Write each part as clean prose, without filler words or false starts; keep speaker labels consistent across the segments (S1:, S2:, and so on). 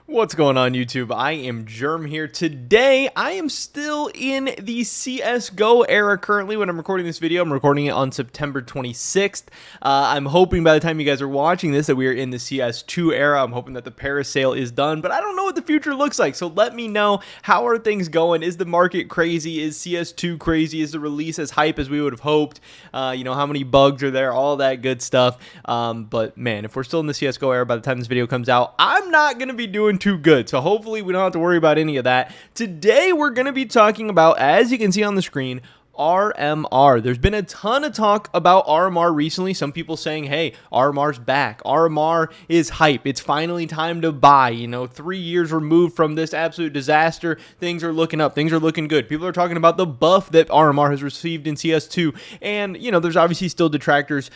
S1: What's going on, YouTube? I am Germ here. Today, I am still in the CSGO era currently when I'm recording this video. I'm recording it on September 26th. I'm hoping by the time you guys are watching this that we are in the CS2 era. I'm hoping that the Paris sale is done, but I don't know what the future looks like. So let me know, how are things going? Is the market crazy? Is CS2 crazy? Is the release as hype as we would have hoped? How many bugs are there? All that good stuff. But man, if we're still in the CSGO era by the time this video comes out, I'm not going to be doing too good. So hopefully we don't have to worry about any of that. Today we're going to be talking about, as you can see on the screen, RMR. There's been a ton of talk about RMR recently. Some people saying, hey, RMR's back. RMR is hype. It's finally time to buy. 3 years removed from this absolute disaster. Things are looking up. Things are looking good. People are talking about the buff that RMR has received in CS2. And, there's obviously still detractors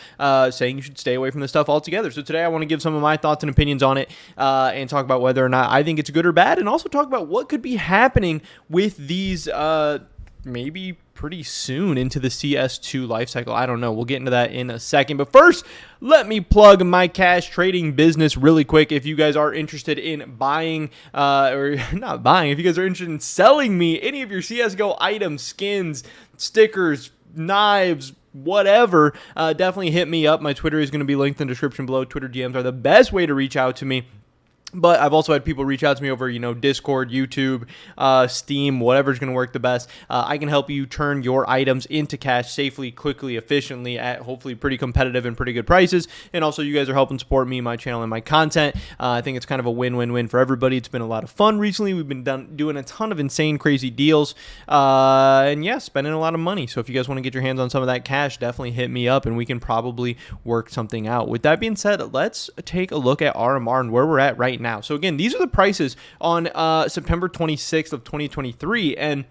S1: saying you should stay away from this stuff altogether. So today I want to give some of my thoughts and opinions on it and talk about whether or not I think it's good or bad, and also talk about what could be happening with these maybe pretty soon into the CS2 lifecycle. I don't know. We'll get into that in a second. But first, let me plug my cash trading business really quick. If you guys are interested in buying, or not buying, if you guys are interested in selling me any of your CSGO items, skins, stickers, knives, whatever, definitely hit me up. My Twitter is going to be linked in the description below. Twitter DMs are the best way to reach out to me. But I've also had people reach out to me over, Discord, YouTube, Steam, whatever's going to work the best. I can help you turn your items into cash safely, quickly, efficiently at hopefully pretty competitive and pretty good prices. And also, you guys are helping support me, my channel, and my content. I think it's kind of a win-win-win for everybody. It's been a lot of fun recently. We've been doing a ton of insane, crazy deals. And yeah, spending a lot of money. So if you guys want to get your hands on some of that cash, definitely hit me up and we can probably work something out. With that being said, let's take a look at RMR and where we're at right now. So again, these are the prices on September 26th of 2023, and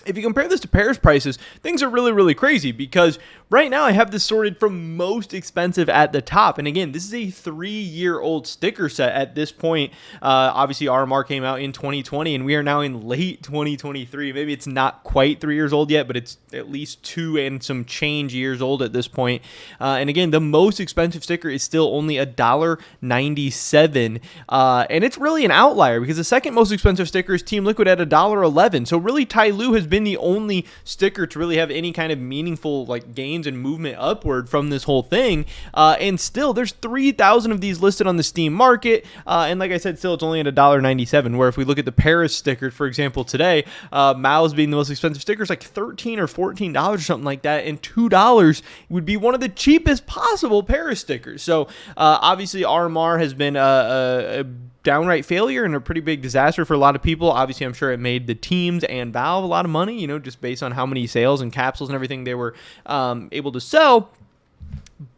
S1: if you compare this to Paris prices, things are really, really crazy because right now I have this sorted from most expensive at the top. And again, this is a 3-year-old sticker set at this point. Obviously, RMR came out in 2020 and we are now in late 2023. Maybe it's not quite 3 years old yet, but it's at least 2 and some change years old at this point. And again, the most expensive sticker is still only $1.97. And it's really an outlier because the second most expensive sticker is Team Liquid at $1.11. So really, Tyloo has been the only sticker to really have any kind of meaningful gains and movement upward from this whole thing, and still there's 3,000 of these listed on the Steam market, and like I said, still it's only at $1.97, where if we look at the Paris stickers, for example, today, Mao's being the most expensive stickers, like $13 or $14 or something like that, and $2 would be one of the cheapest possible Paris stickers. So obviously RMR has been a downright failure and a pretty big disaster for a lot of people. Obviously, I'm sure it made the teams and Valve a lot of money, just based on how many sales and capsules and everything they were able to sell.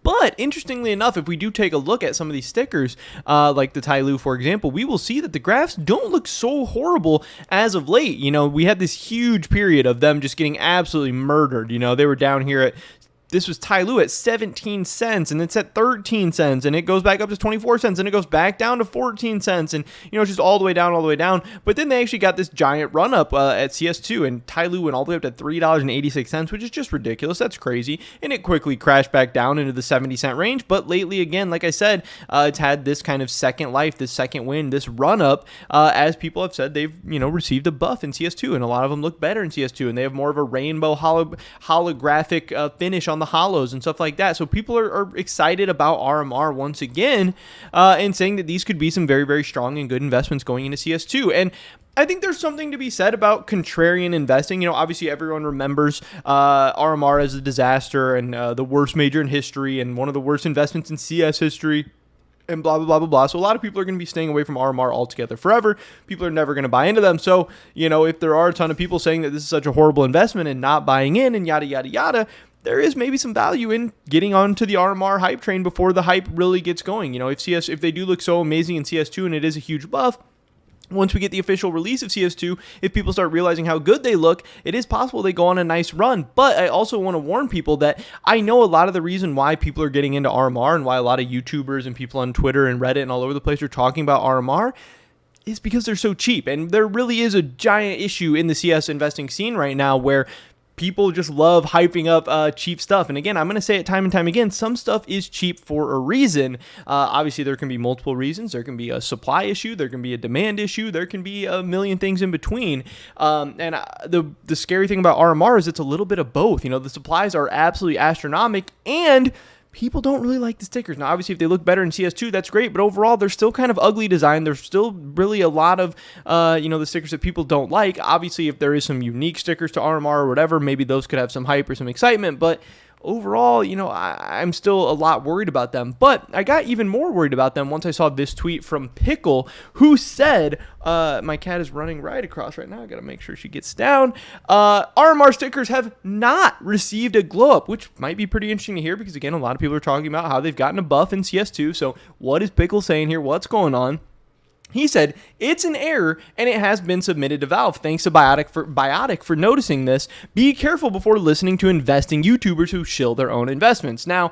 S1: But interestingly enough, if we do take a look at some of these stickers, like the Tyloo, for example, we will see that the graphs don't look so horrible as of late. We had this huge period of them just getting absolutely murdered. They were down here at, this was Tyloo at 17 cents, and it's at 13 cents, and it goes back up to 24 cents, and it goes back down to 14 cents, and, it's just all the way down, all the way down. But then they actually got this giant run-up at CS2, and Tyloo went all the way up to $3.86, which is just ridiculous. That's crazy. And it quickly crashed back down into the 70-cent range. But lately, again, like I said, it's had this kind of second life, this second win, this run-up, as people have said they've, received a buff in CS2, and a lot of them look better in CS2, and they have more of a rainbow holographic finish on the hollows and stuff like that. So people are excited about RMR once again, and saying that these could be some very, very strong and good investments going into CS2. And I think there's something to be said about contrarian investing. Obviously everyone remembers RMR as a disaster and the worst major in history and one of the worst investments in CS history, and blah, blah, blah, blah, blah. So a lot of people are going to be staying away from RMR altogether forever. People are never going to buy into them. So, if there are a ton of people saying that this is such a horrible investment and not buying in and yada, yada, yada, there is maybe some value in getting onto the RMR hype train before the hype really gets going. If they do look so amazing in CS2 and it is a huge buff, once we get the official release of CS2, if people start realizing how good they look, it is possible they go on a nice run. But I also want to warn people that I know a lot of the reason why people are getting into RMR and why a lot of YouTubers and people on Twitter and Reddit and all over the place are talking about RMR is because they're so cheap. And there really is a giant issue in the CS investing scene right now where people just love hyping up cheap stuff. And again, I'm going to say it time and time again, some stuff is cheap for a reason. Obviously, there can be multiple reasons. There can be a supply issue. There can be a demand issue. There can be a million things in between. The scary thing about RMR is it's a little bit of both. You know, the supplies are absolutely astronomical, and people don't really like the stickers. Now, obviously, if they look better in CS2, that's great, but overall, they're still kind of ugly design. There's still really a lot of, the stickers that people don't like. Obviously, if there is some unique stickers to RMR or whatever, maybe those could have some hype or some excitement, but overall, I'm still a lot worried about them. But I got even more worried about them once I saw this tweet from Pickle, who said, my cat is running right across right now. I got to make sure she gets down. RMR stickers have not received a glow up, which might be pretty interesting to hear because, again, a lot of people are talking about how they've gotten a buff in CS2. So what is Pickle saying here? What's going on? He said, it's an error and it has been submitted to Valve. Thanks to Biotic for noticing this. Be careful before listening to investing YouTubers who shill their own investments. Now,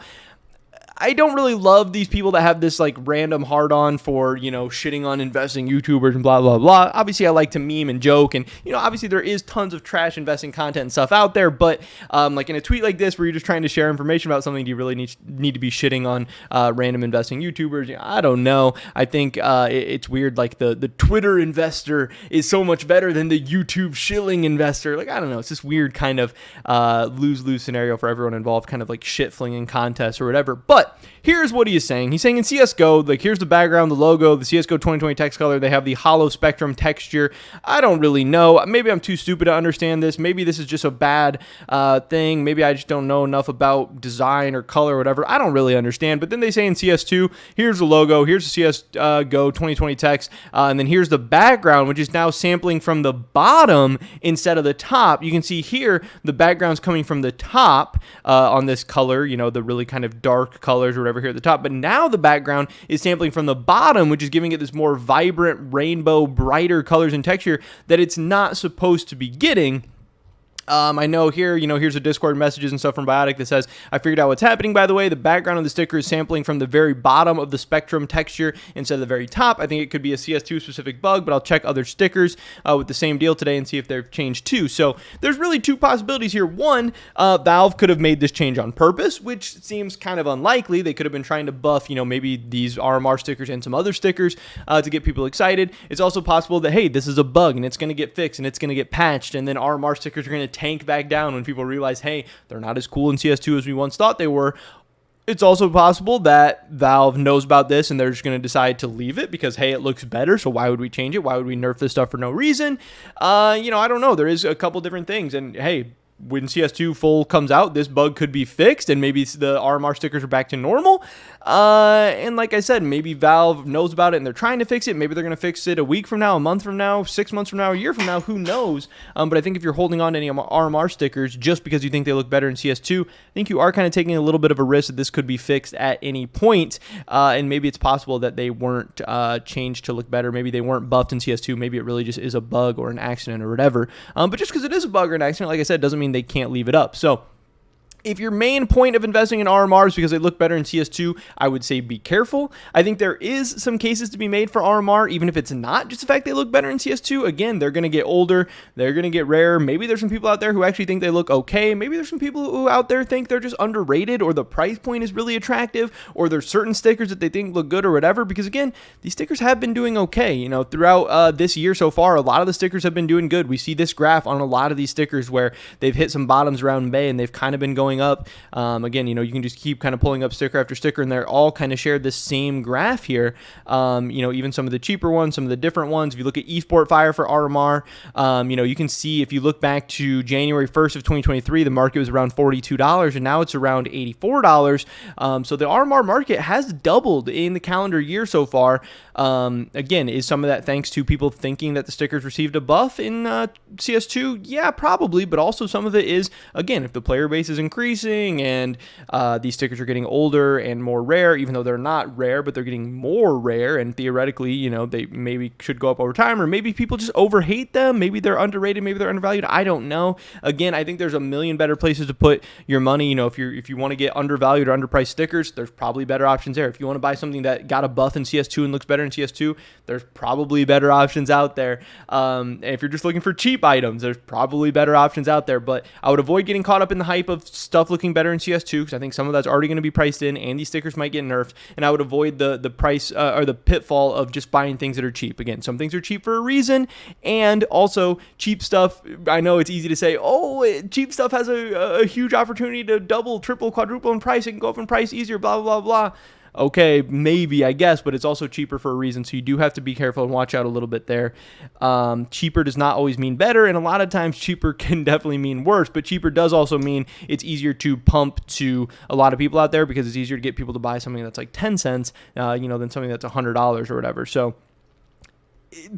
S1: I don't really love these people that have this like random hard on for, shitting on investing YouTubers and blah, blah, blah. Obviously, I like to meme and joke. And, obviously there is tons of trash investing content and stuff out there. But like in a tweet like this where you're just trying to share information about something, do you really need to be shitting on random investing YouTubers? I don't know. I think it's weird. Like the Twitter investor is so much better than the YouTube shilling investor. Like, I don't know. It's this weird kind of lose-lose scenario for everyone involved, kind of like shit flinging contests or whatever. But here's what he is saying. He's saying in CSGO, like here's the background, the logo, the CSGO 2020 text color. They have the hollow spectrum texture. I don't really know. Maybe I'm too stupid to understand this. Maybe this is just a bad thing. Maybe I just don't know enough about design or color or whatever. I don't really understand. But then they say in CS2, here's the logo, here's the CSGO 2020 text, and then here's the background, which is now sampling from the bottom instead of the top. You can see here the background's coming from the top on this color, the really kind of dark colors or whatever here at the top, but now the background is sampling from the bottom, which is giving it this more vibrant, rainbow, brighter colors and texture that it's not supposed to be getting. I know here, here's the Discord messages and stuff from Biotic that says, I figured out what's happening, by the way. The background of the sticker is sampling from the very bottom of the spectrum texture instead of the very top. I think it could be a CS2 specific bug, but I'll check other stickers with the same deal today and see if they've changed too. So there's really two possibilities here. One, Valve could have made this change on purpose, which seems kind of unlikely. They could have been trying to buff, maybe these RMR stickers and some other stickers to get people excited. It's also possible that, hey, this is a bug and it's going to get fixed and it's going to get patched, and then RMR stickers are going to tank back down when people realize, hey, they're not as cool in CS2 as we once thought they were. It's also possible that Valve knows about this and they're just going to decide to leave it because, hey, it looks better, so why would we change it? Why would we nerf this stuff for no reason? I don't know. There is a couple different things, and hey, when CS2 full comes out, this bug could be fixed and maybe the RMR stickers are back to normal. And like I said, maybe Valve knows about it and they're trying to fix it. Maybe they're going to fix it a week from now, a month from now, 6 months from now, a year from now, who knows? But I think if you're holding on to any RMR stickers just because you think they look better in CS2, I think you are kind of taking a little bit of a risk that this could be fixed at any point. And maybe it's possible that they weren't changed to look better. Maybe they weren't buffed in CS2. Maybe it really just is a bug or an accident or whatever. But just because it is a bug or an accident, like I said, doesn't mean they can't leave it up. So if your main point of investing in RMR is because they look better in CS2, I would say be careful. I think there is some cases to be made for RMR, even if it's not just the fact they look better in CS2. Again, they're going to get older. They're going to get rarer. Maybe there's some people out there who actually think they look okay. Maybe there's some people who out there think they're just underrated, or the price point is really attractive, or there's certain stickers that they think look good or whatever. Because again, these stickers have been doing okay. Throughout this year so far, a lot of the stickers have been doing good. We see this graph on a lot of these stickers where they've hit some bottoms around May and they've kind of been going up. Again, you can just keep kind of pulling up sticker after sticker, and they're all kind of shared this same graph here. Even some of the cheaper ones, some of the different ones. If you look at Esport Fire for RMR, you can see if you look back to January 1st of 2023, the market was around $42, and now it's around $84. So the RMR market has doubled in the calendar year so far. Again, is some of that thanks to people thinking that the stickers received a buff in CS2? Yeah, probably, but also some of it is, again, if the player base is increasing, decreasing, and these stickers are getting older and more rare, even though they're not rare, but they're getting more rare, and theoretically, you know, they maybe should go up over time, or maybe people just overhate them. Maybe they're underrated, maybe they're undervalued. I don't know. Again, I think there's a million better places to put your money. You know, if you want to get undervalued or underpriced stickers, there's probably better options there. If you want to buy something that got a buff in CS2 and looks better in CS2, there's probably better options out there. And if you're just looking for cheap items, there's probably better options out there. But I would avoid getting caught up in the hype of stuff looking better in CS2, because I think some of that's already going to be priced in, and these stickers might get nerfed. And I would avoid the price or the pitfall of just buying things that are cheap. Again, some things are cheap for a reason, and also cheap stuff. I know it's easy to say, oh, cheap stuff has a huge opportunity to double, triple, quadruple in price. It can go up in price easier, blah, blah, blah, blah. Okay, maybe, I guess, but it's also cheaper for a reason, so you do have to be careful and watch out a little bit there. Cheaper does not always mean better, and a lot of times cheaper can definitely mean worse, but cheaper does also mean it's easier to pump to a lot of people out there, because it's easier to get people to buy something that's like 10 cents, than something that's $100 or whatever. So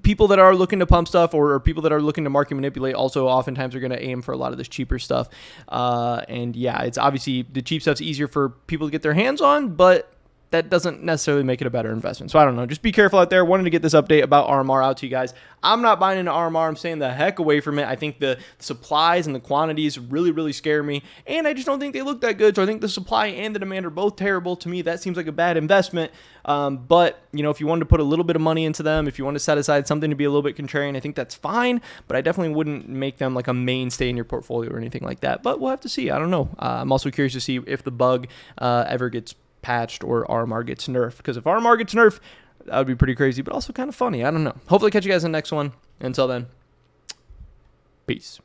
S1: people that are looking to pump stuff, or people that are looking to market manipulate, also oftentimes are going to aim for a lot of this cheaper stuff. And yeah, it's obviously the cheap stuff's easier for people to get their hands on, but that doesn't necessarily make it a better investment. So I don't know. Just be careful out there. Wanted to get this update about RMR out to you guys. I'm not buying into RMR. I'm staying the heck away from it. I think the supplies and the quantities really, really scare me. And I just don't think they look that good. So I think the supply and the demand are both terrible. To me, that seems like a bad investment. But, if you wanted to put a little bit of money into them, if you want to set aside something to be a little bit contrarian, I think that's fine. But I definitely wouldn't make them like a mainstay in your portfolio or anything like that. But we'll have to see. I don't know. I'm also curious to see if the bug ever gets patched or RMR gets nerfed, because if RMR gets nerfed, that would be pretty crazy, but also kind of funny. I don't know. Hopefully catch you guys in the next one. Until then, peace.